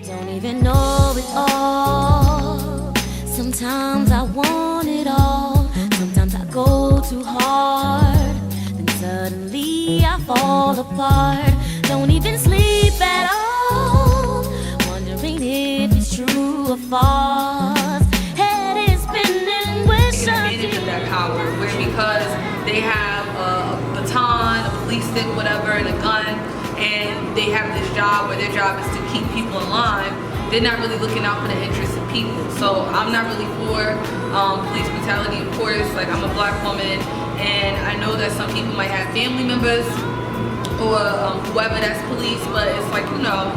Don't even know it all. Sometimes I want it all. Sometimes I go too hard. Then suddenly I fall apart. Don't even sleep at all. Wondering if it's true or false. Head is spinning with advantage of that power, where because they have a baton, a police stick, whatever, and a gun, and they have this job where their job is to keep people in line, they're not really looking out for the interests of people. So I'm not really for police brutality, of course. Like, I'm a black woman, and I know that some people might have family members or whoever that's police, but it's like, you know,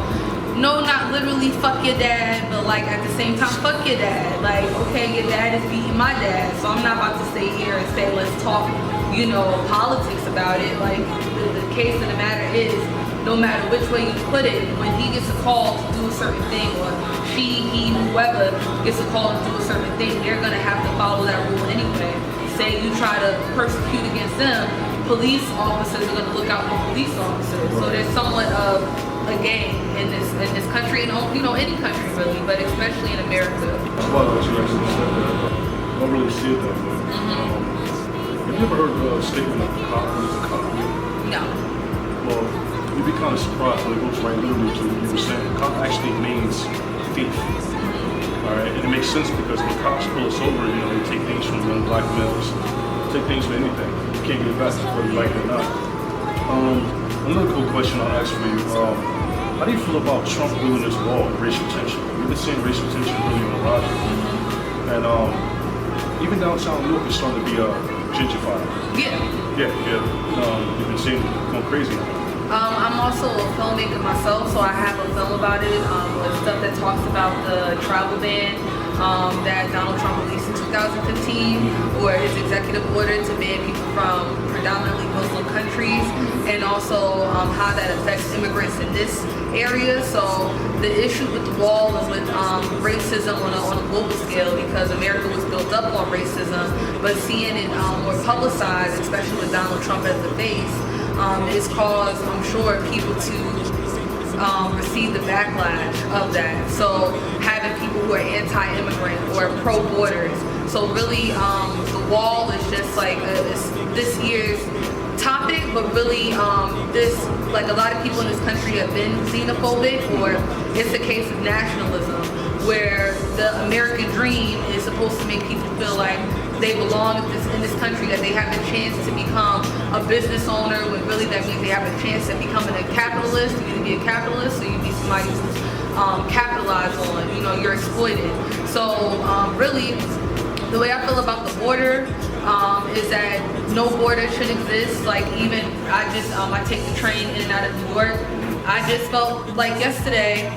no, not literally fuck your dad, but like at the same time, fuck your dad. Like, okay, your dad is beating my dad, so I'm not about to stay here and say, let's talk, you know, politics about it. Like, the case of the matter is, no matter which way you put it, when he gets a call to do a certain thing, or she, he, whoever gets a call to do a certain thing, they're gonna have to follow that rule anyway. Say you try to persecute against them, police officers are gonna look out for police officers. So there's somewhat of a game in this country, and you know, any country really, but especially in America. That's why what you actually said that. I don't really see it that way. Have you ever heard the statement of the cop is a cop? No. Well, you'd be kind of surprised when it goes right literally to what you were saying. Cop actually means thief. Alright, and it makes sense because when cops pull us over, you know, they take things from young black males, take things from anything. You can't get it back whether you like it or not. Another cool question I'll ask for you. How do you feel about Trump building this wall of racial tension? We've been seeing racial tension really on the rise. And even downtown New York is starting to be gentrified. Yeah. You've been seeing it going crazy now. I'm also a filmmaker myself, so I have a film about it, with stuff that talks about the travel ban that Donald Trump released in 2015, or his executive order to ban people from predominantly Muslim countries, and also how that affects immigrants in this area. So the issue with the wall is with racism on a global scale, because America was built up on racism, but seeing it more publicized, especially with Donald Trump as the face, it's caused, I'm sure, people to receive the backlash of that. So having people who are anti-immigrant or pro-borders. So really, the wall is just like this year's topic, but really, like a lot of people in this country have been xenophobic, or it's a case of nationalism, where the American dream is supposed to make people feel like they belong in this country, that they have a chance to become a business owner, when really that means they have a chance of becoming a capitalist. You either be a capitalist or you be somebody who's capitalized on, you know, you're exploited. So really, the way I feel about the border is that no border should exist. Like, even I take the train in and out of New York. I just felt like yesterday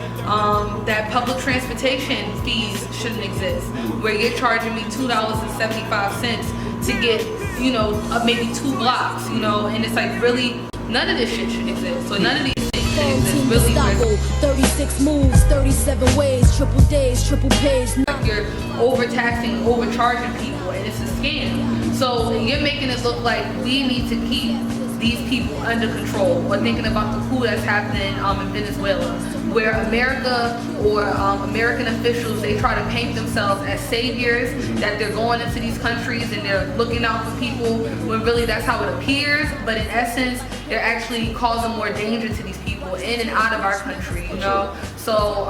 that public transportation fees shouldn't exist, where you're charging me $2.75 to get, you know, maybe 2 blocks, you know, and it's like, really, none of this shit should exist. So none of these things should exist. Really, 36 moves, 37 ways, triple days, triple pays. Like, you're overtaxing, overcharging people, and it's a scam. So you're making it look like we need to keep these people under control, or thinking about the coup that's happening in Venezuela, where America or American officials, they try to paint themselves as saviors, that they're going into these countries and they're looking out for people, when really that's how it appears, but in essence, they're actually causing more danger to these people in and out of our country, you know? So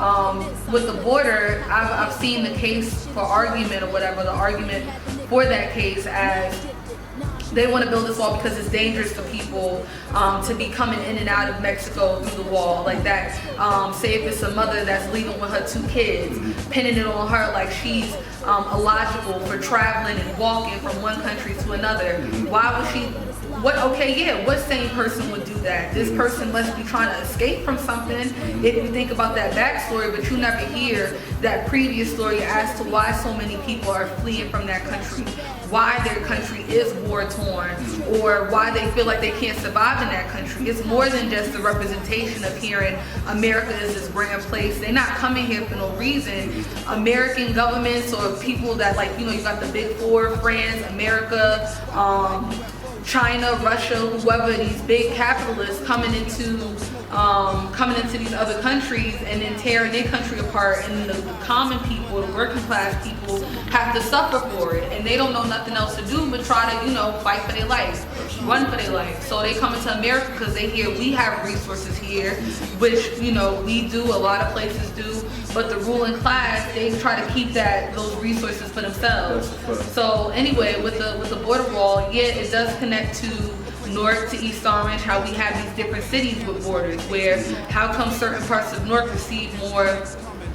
with the border, I've seen the case for argument, or whatever, the argument for that case as they want to build this wall because it's dangerous for people to be coming in and out of Mexico through the wall. Like that, say if it's a mother that's leaving with her 2 kids, pinning it on her like she's illogical for traveling and walking from one country to another. Why would she? What sane person would do that? This person must be trying to escape from something, if you think about that backstory, but you never hear that previous story as to why so many people are fleeing from that country, why their country is war-torn, or why they feel like they can't survive in that country. It's more than just the representation of hearing America is this grand place. They're not coming here for no reason. American governments, or people that, like, you know, you got the big 4, France, America, China, Russia, whoever, these big capitalists coming into coming into these other countries and then tearing their country apart, and the common people, the working class people, have to suffer for it, and they don't know nothing else to do but try to, you know, fight for their life, run for their life. So they come into America because they hear we have resources here, which, you know, we do, a lot of places do, but the ruling class, they try to keep those resources for themselves. So anyway, with the border wall, yeah, it does connect to Newark to East Orange, how we have these different cities with borders, where how come certain parts of Newark receive more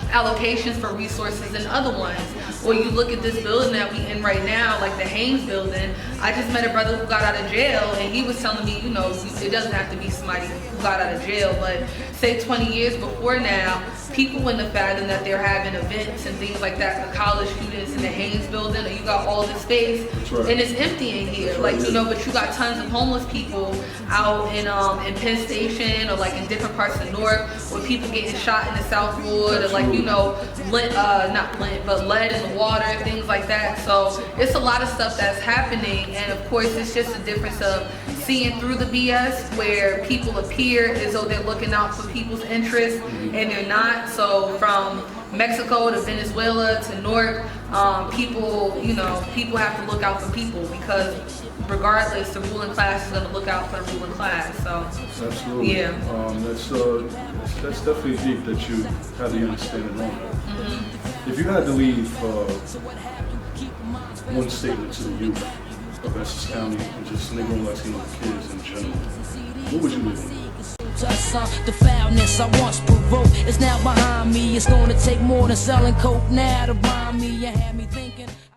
allocations for resources than other ones. Or you look at this building that we in right now, like the Haynes building. I just met a brother who got out of jail, and he was telling me, you know, it doesn't have to be somebody who got out of jail, but say 20 years before now, people wouldn't have fathomed that they're having events and things like that for college students in the Haynes building, and you got all this space, and it's empty in here. Like, you know, but you got tons of homeless people out in Penn Station, or like in different parts of Newark, where people getting shot in the South Ward, or like, you know, not lint, but lead in the water, things like that. So it's a lot of stuff that's happening, and of course it's just a difference of seeing through the BS, where people appear as though they're looking out for people's interests, and they're not. So from Mexico to Venezuela to Newark, people, you know, people have to look out for people, because regardless, the ruling class is going to look out for the ruling class. So absolutely, yeah, that's definitely deep that you have the understanding on that. If you had to leave one statement to the youth of Essex County and just Negro Latino kids in general, what would you leave them? The foulness I once provoked is now behind me. It's gonna take more than selling coke now to rhyme me. You had me thinking.